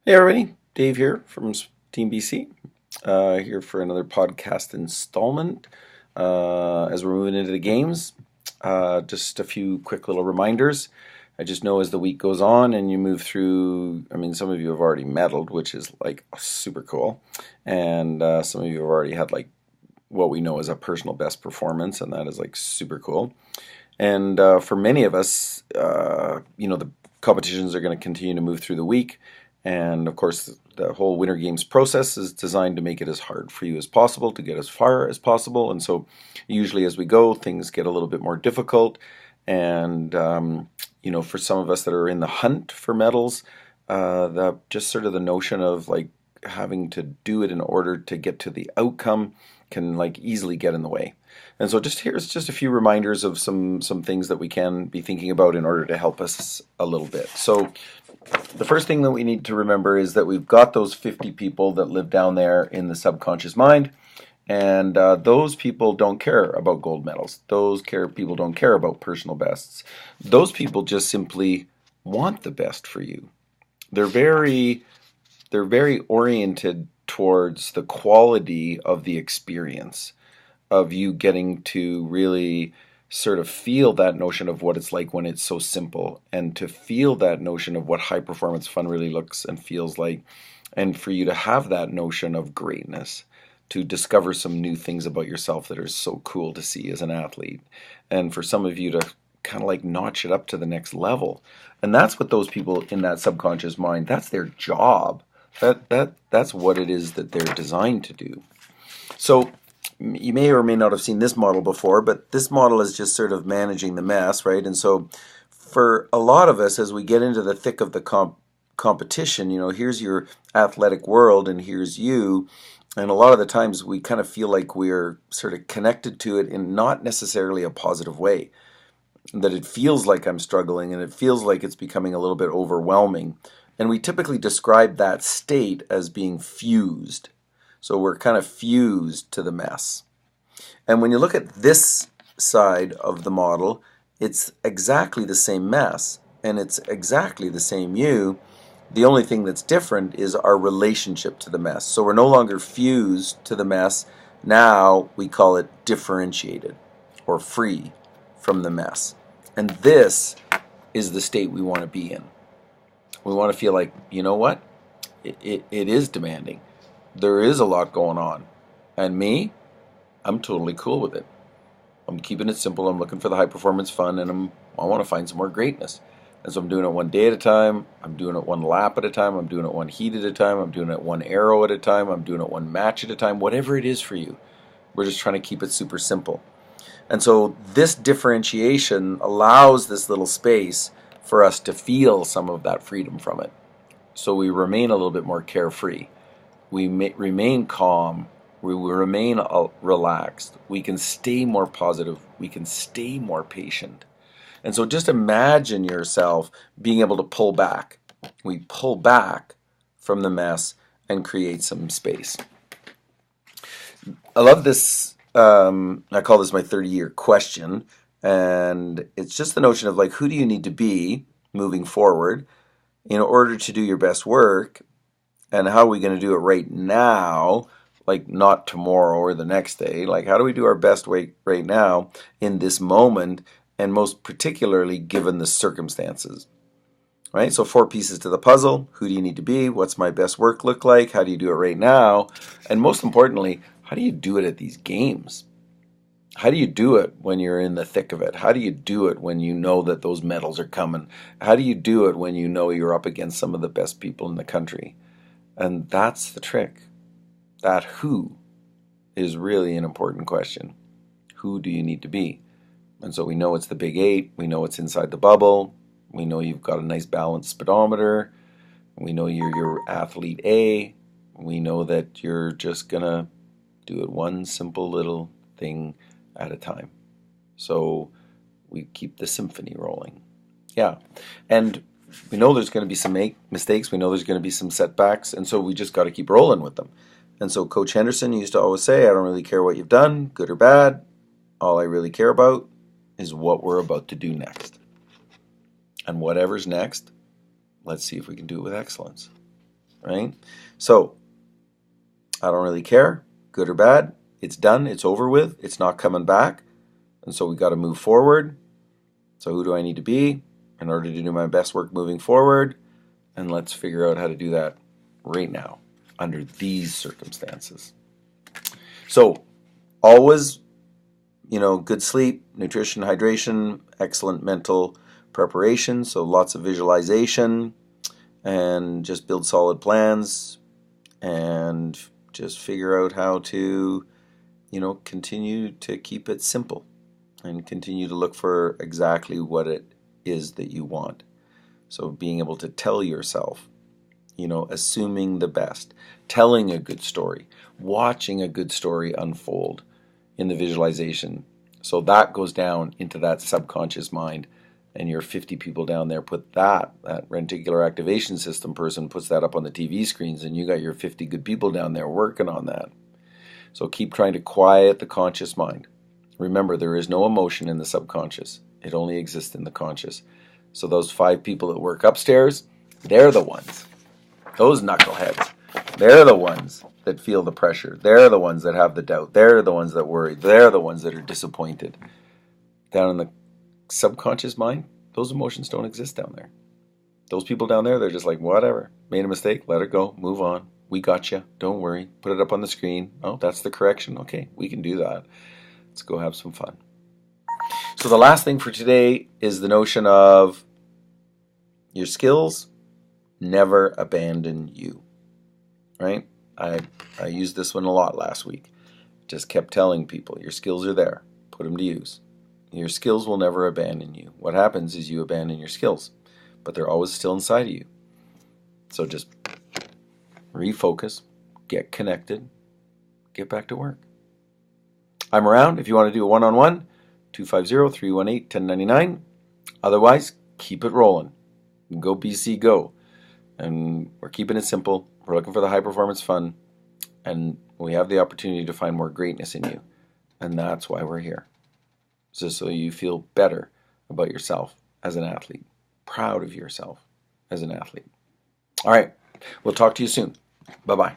Hey everybody, Dave here from Team BC, here for another podcast installment. As we're moving into the games, just a few quick little reminders. I just know as the week goes on and you move through, some of you have already medaled, which is like super cool, and some of you have already had like what we know as a personal best performance, and that is like super cool. And for many of us, the competitions are going to continue to move through the week. And of course, the whole Winter Games process is designed to make it as hard for you as possible, to get as far as possible. And so usually as we go, things get a little bit more difficult. And, for some of us that are in the hunt for medals, just sort of the notion of like having to do it in order to get to the outcome can like easily get in the way. And so here's just a few reminders of some things that we can be thinking about in order to help us a little bit. So the first thing that we need to remember is that we've got those 50 people that live down there in the subconscious mind, and those people don't care about gold medals. People don't care about personal bests. Those people just simply want the best for you. They're very oriented towards the quality of the experience of you getting to really sort of feel that notion of what it's like when it's so simple, and to feel that notion of what high performance fun really looks and feels like, and for you to have that notion of greatness, to discover some new things about yourself that are so cool to see as an athlete, and for some of you to kind of like notch it up to the next level. And that's what those people in that subconscious mind, that's their job. That's what it is that they're designed to do. So you may or may not have seen this model before, but this model is just sort of managing the mess, right? And so for a lot of us, as we get into the thick of the competition, here's your athletic world and here's you. And a lot of the times we kind of feel like we're sort of connected to it in not necessarily a positive way. That it feels like I'm struggling and it feels like it's becoming a little bit overwhelming. And we typically describe that state as being fused. So we're kind of fused to the mess. And when you look at this side of the model, it's exactly the same mess and it's exactly the same you. The only thing that's different is our relationship to the mess. So we're no longer fused to the mess. Now we call it differentiated or free from the mess. And this is the state we want to be in. We want to feel like, you know what? It is demanding. There is a lot going on. And me, I'm totally cool with it. I'm keeping it simple. I'm looking for the high performance fun, and I want to find some more greatness. And so I'm doing it one day at a time. I'm doing it one lap at a time. I'm doing it one heat at a time. I'm doing it one arrow at a time. I'm doing it one match at a time. Whatever it is for you. We're just trying to keep it super simple. And so this differentiation allows this little space for us to feel some of that freedom from it. So we remain a little bit more carefree. We remain calm. We remain relaxed. We can stay more positive. We can stay more patient. And so just imagine yourself being able to pull back. We pull back from the mess and create some space. I love this. I call this my 30-year question. And it's just the notion of like, who do you need to be moving forward in order to do your best work? And how are we going to do it right now, like not tomorrow or the next day? Like, how do we do our best work right now in this moment, and most particularly given the circumstances, right? So 4 pieces to the puzzle. Who do you need to be? What's my best work look like? How do you do it right now? And most importantly, how do you do it at these games? How do you do it when you're in the thick of it? How do you do it when you know that those medals are coming? How do you do it when you know you're up against some of the best people in the country? And that's the trick. That who is really an important question. Who do you need to be? And so we know it's the big 8. We know it's inside the bubble. We know you've got a nice balanced speedometer. We know you're your athlete A. We know that you're just going to do it one simple little thing at a time. So we keep the symphony rolling. Yeah. And we know there's going to be some mistakes. We know there's going to be some setbacks. And so we just got to keep rolling with them. And so Coach Henderson used to always say, I don't really care what you've done, good or bad. All I really care about is what we're about to do next. And whatever's next, let's see if we can do it with excellence. right? So I don't really care, good or bad. It's done. It's over with. It's not coming back. And so we got to move forward. So who do I need to be in order to do my best work moving forward? And let's figure out how to do that right now under these circumstances. So always, good sleep, nutrition, hydration, excellent mental preparation. So lots of visualization and just build solid plans and just figure out how to, continue to keep it simple and continue to look for exactly what it is that you want. So being able to tell yourself, assuming the best, telling a good story, watching a good story unfold in the visualization. So that goes down into that subconscious mind, and your 50 people down there put that reticular activation system person puts that up on the TV screens, and you got your 50 good people down there working on that. So keep trying to quiet the conscious mind. Remember, there is no emotion in the subconscious. It only exists in the conscious. So those 5 people that work upstairs, they're the ones. Those knuckleheads, they're the ones that feel the pressure. They're the ones that have the doubt. They're the ones that worry. They're the ones that are disappointed. Down in the subconscious mind, those emotions don't exist down there. Those people down there, they're just like, whatever. Made a mistake, let it go, move on. We got you. Don't worry. Put it up on the screen. Oh, that's the correction. Okay, we can do that. Let's go have some fun. So the last thing for today is the notion of your skills never abandon you, right? I used this one a lot last week. Just kept telling people, your skills are there. Put them to use. Your skills will never abandon you. What happens is you abandon your skills, but they're always still inside of you. So just refocus, get connected, get back to work. I'm around if you want to do a one-on-one, 250-318-1099. Otherwise, keep it rolling. Go BC, go. And we're keeping it simple. We're looking for the high performance fun. And we have the opportunity to find more greatness in you. And that's why we're here. So you feel better about yourself as an athlete. Proud of yourself as an athlete. All right. We'll talk to you soon. Bye-bye.